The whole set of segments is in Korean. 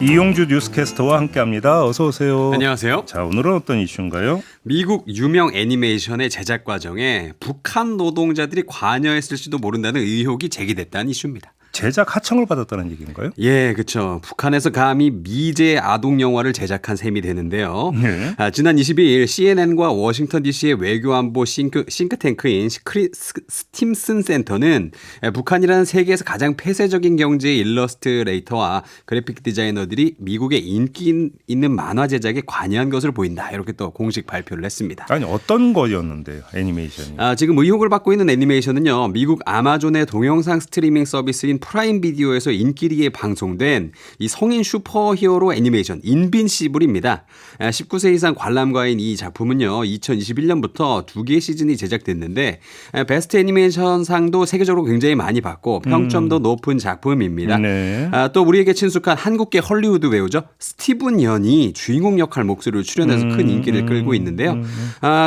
이용주 뉴스캐스터와 함께합니다. 어서 오세요. 안녕하세요. 자, 오늘은 어떤 이슈인가요? 미국 유명 애니메이션의 제작 과정에 북한 노동자들이 관여했을지도 모른다는 의혹이 제기됐다는 이슈입니다. 제작 하청을 받았다는 얘기인가요? 예, 그렇죠. 북한에서 감히 미제 아동 영화를 제작한 셈이 되는데요. 네. 지난 22일 CNN과 워싱턴 DC의 외교안보 싱크탱크인 스팀슨 센터는 북한이라는 세계에서 가장 폐쇄적인 경제의 일러스트레이터와 그래픽 디자이너들이 미국의 인기 있는 만화 제작에 관여한 것으로 보인다. 이렇게 또 공식 발표를 했습니다. 아니 어떤 거였는데요? 애니메이션이. 지금 의혹을 받고 있는 애니메이션은요. 미국 아마존의 동영상 스트리밍 서비스인 프라임 비디오에서 인기리에 방송된 이 성인 슈퍼히어로 애니메이션 인빈시블입니다. 19세 이상 관람가인 이 작품은요. 2021년부터 2개의 시즌이 제작됐는데 베스트 애니메이션 상도 세계적으로 굉장히 많이 받고 평점도 높은 작품입니다. 네. 또 우리에게 친숙한 한국계 헐리우드 배우죠. 스티븐 연이 주인공 역할 목소리를 출연해서 큰 인기를 끌고 있는데요.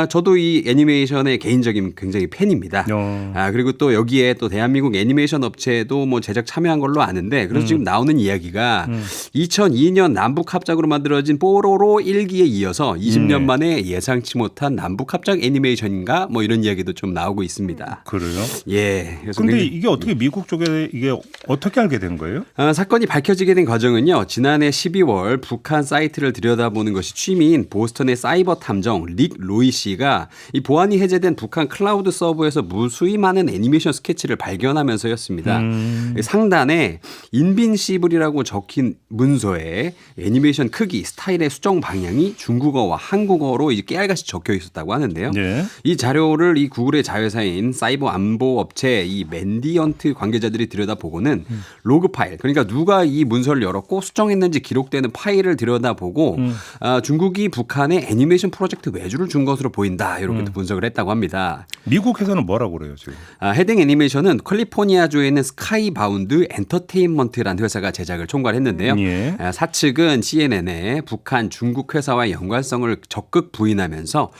저도 이 애니메이션의 개인적인 굉장히 팬입니다. 그리고 또 여기에 또 대한민국 애니메이션 업체도 뭐 제작 참여한 걸로 아는데 그래서 지금 나오는 이야기가 2002년 남북 합작으로 만들어진 뽀로로 1기에 이어서 20년 만에 예상치 못한 남북 합작 애니메이션인가 뭐 이런 이야기도 좀 나오고 있습니다. 그래요? 예. 그래서 근데 굉장히 이게 어떻게 미국 쪽에 이게 어떻게 알게 된 거예요? 사건이 밝혀지게 된 과정은요. 지난해 12월 북한 사이트를 들여다보는 것이 취미인 보스턴의 사이버 탐정 릭 로이 씨가 이 보안이 해제된 북한 클라우드 서버에서 무수히 많은 애니메이션 스케치를 발견하면서였습니다. 상단에 인빈시블이라고 적힌 문서에 애니메이션 크기, 스타일의 수정 방향이 중국어와 한국어로 이제 깨알같이 적혀 있었다고 하는데요. 네. 이 자료를 이 구글의 자회사인 사이버 안보 업체 이 맨디언트 관계자들이 들여다보고는 로그 파일, 그러니까 누가 이 문서를 열었고 수정했는지 기록되는 파일을 들여다보고 중국이 북한에 애니메이션 프로젝트 외주를 준 것으로 보인다. 이렇게 분석을 했다고 합니다. 미국 회사는 뭐라고 그래요 지금? 헤딩 애니메이션은 캘리포니아주에 있는 스카이바운드 엔터테인먼트라는 회사가 제작을 총괄했는데요. 예. 사측은 CNN에 북한 중국 회사와의 연관성을 적극 부인하면서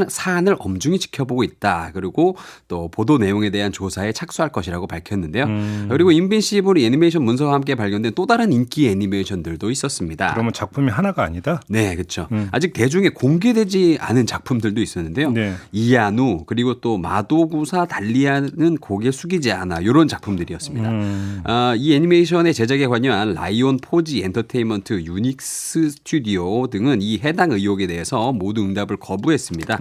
사안을 엄중히 지켜보고 있다. 그리고 또 보도 내용에 대한 조사에 착수할 것이라고 밝혔는데요. 그리고 인빈시블 애니메이션 문서와 함께 발견된 또 다른 인기 애니메이션들도 있었습니다. 그러면 작품이 하나가 아니다? 네, 그렇죠. 아직 대중에 공개되지 않은 작품들도 있었는데요. 네. 이안우 그리고 또 마도구사 달리아는 고개 숙이지 않아 이런 작품들이었습니다. 이 애니메이션의 제작에 관여한 라이온 포지 엔터테인먼트 유닉스 스튜디오 등은 이 해당 의혹에 대해서 모두 응답을 거부했습니다.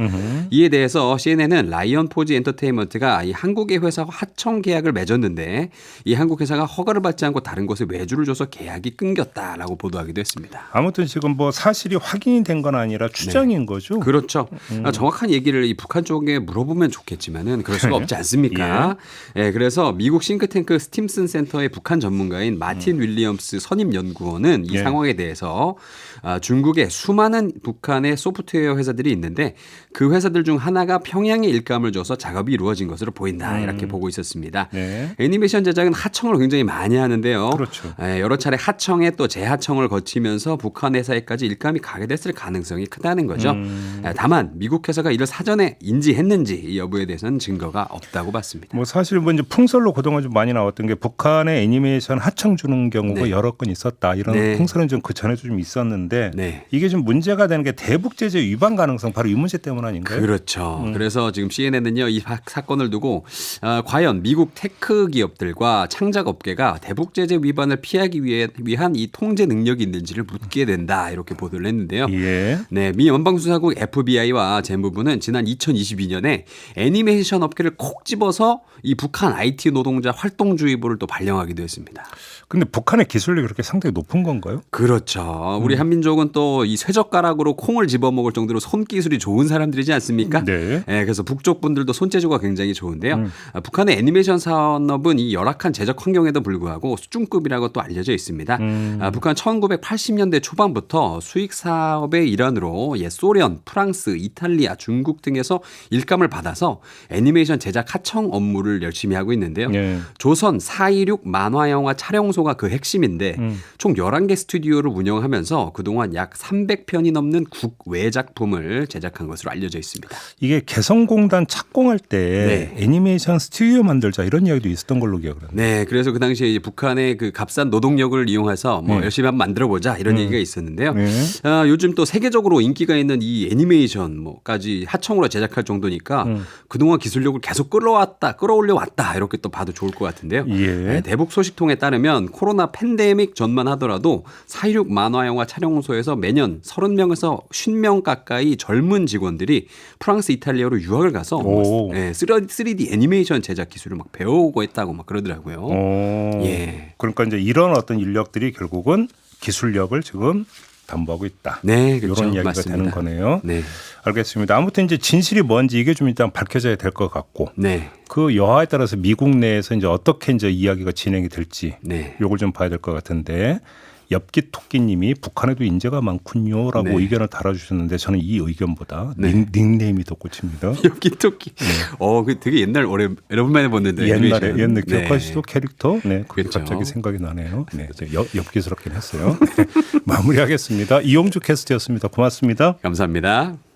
이에 대해서 CNN은 라이온 포지 엔터테인먼트가 이 한국의 회사와 하청 계약을 맺었는데 이 한국 회사가 허가를 받지 않고 다른 곳에 외주를 줘서 계약이 끊겼다라고 보도하기도 했습니다. 아무튼 지금 뭐 사실이 확인이 된 건 아니라 추정인 거죠? 그렇죠. 정확한 얘기를 이 북한 쪽에 물어보면 좋겠지만은 그럴 수가 없지 않습니까? 예, 그래서 미국 싱크탱크 스팀슨 센터의 북한 전문가인 마틴 윌리엄스 선임 연구원은 이 상황에 대해서 중국에 수많은 북한의 소프트웨어 회사들이 있는데 그 회사들 중 하나가 평양에 일감을 줘서 작업이 이루어진 것으로 보인다 이렇게 보고 있었습니다. 네. 애니메이션 제작은 하청을 굉장히 많이 하는데요. 그렇죠. 여러 차례 하청에 또 재하청을 거치면서 북한 회사에까지 일감이 가게 됐을 가능성이 크다는 거죠. 다만 미국 회사가 이를 사전에 인지했는지 이 여부에 대해서는 증거가 없다고 봤습니다. 뭐 사실 뭐 이제 풍설로 그동안 좀 많이 나왔던 게 북한의 애니메이션 하청 주는 경우가 네. 여러 건 있었다 이런 네. 풍설은 좀 그 전에도 좀 있었는데 네. 이게 좀 문제가 되는 게 대북 제재 위반 가능성 바로 이 문제 때문 아닌가요? 그렇죠. 그래서 지금 CNN은요 이 사건을 두고 과연 미국 테크 기업들과 창작 업계가 대북 제재 위반을 피하기 위한 이 통제 능력이 있는지를 묻게 된다 이렇게 보도를 했는데요. 예. 네, 미 연방수사국 FBI와 재무부는 지난 2022년에 애니메이션 업계를 콕 집어서 이 북한 IT 노동자 활동주의보를 또 발령하기도 했습니다. 근데 북한의 기술력이 그렇게 상당히 높은 건가요? 그렇죠. 우리 한민족은 또 이 쇠젓가락으로 콩을 집어먹을 정도로 손기술이 좋은 사람들이지 않습니까? 네. 그래서 북쪽 분들도 손재주가 굉장히 좋은데요. 북한의 애니메이션 산업은 이 열악한 제작 환경에도 불구하고 수준급이라고 또 알려져 있습니다. 북한 1980년대 초반부터 수익 사업의 일환으로 소련, 프랑스, 이탈리아, 중국 등에서 일감을 받아서 애니메이션 제작 하청 업무를 열심히 하고 있는데요. 네. 조선, 426 만화 영화 촬영소가 그 핵심인데 총 11개 스튜디오를 운영하면서 그동안 약 300편이 넘는 국외 작품을 제작한 것으로 알려져 있습니다. 이게 개성공단 착공할 때 네. 애니메이션 스튜디오 만들자 이런 이야기도 있었던 걸로 기억을 합니다. 네, 그래서 그 당시에 이제 북한의 그 값싼 노동력을 이용해서 뭐 열심히 한번 만들어보자 이런 얘기가 있었는데요. 네. 요즘 또 세계적으로 인기가 있는 이 애니메이션 뭐까지 하청으로 제작할 정도니까 그동안 기술력을 계속 끌어올려 왔다 이렇게 또 봐도 좋을 것 같은데요. 예. 네, 대북 소식통에 따르면 코로나 팬데믹 전만 하더라도 4.16 만화 영화 촬영소에서 매년 30명에서 50명 가까이 젊은 직원들이 프랑스, 이탈리아로 유학을 가서 뭐 3D 애니메이션 제작 기술을 막 배우고 했다고 막 그러더라고요. 예. 그러니까 이제 이런 어떤 인력들이 결국은 기술력을 지금 담보하고 있다. 네, 그렇죠. 이런 이야기가 맞습니다. 되는 거네요. 네. 알겠습니다. 아무튼 이제 진실이 뭔지 이게 좀 일단 밝혀져야 될 것 같고 네. 그 여하에 따라서 미국 내에서 이제 어떻게 이제 이야기가 진행이 될지 네. 요걸 좀 봐야 될 것 같은데 엽기 토끼님이 북한에도 인재가 많군요라고 네. 의견을 달아주셨는데 저는 이 의견보다 닉네임이 더 꽂힙니다. 엽기 토끼. 그 되게 옛날 오랜만에 봤는데 옛날에 애니메이션. 옛날 기억하시죠? 캐릭터? 네, 그게 그렇죠. 갑자기 생각이 나네요. 네, 엽기스럽긴 했어요. 네, 마무리하겠습니다. 이용주 캐스트였습니다. 고맙습니다. 감사합니다.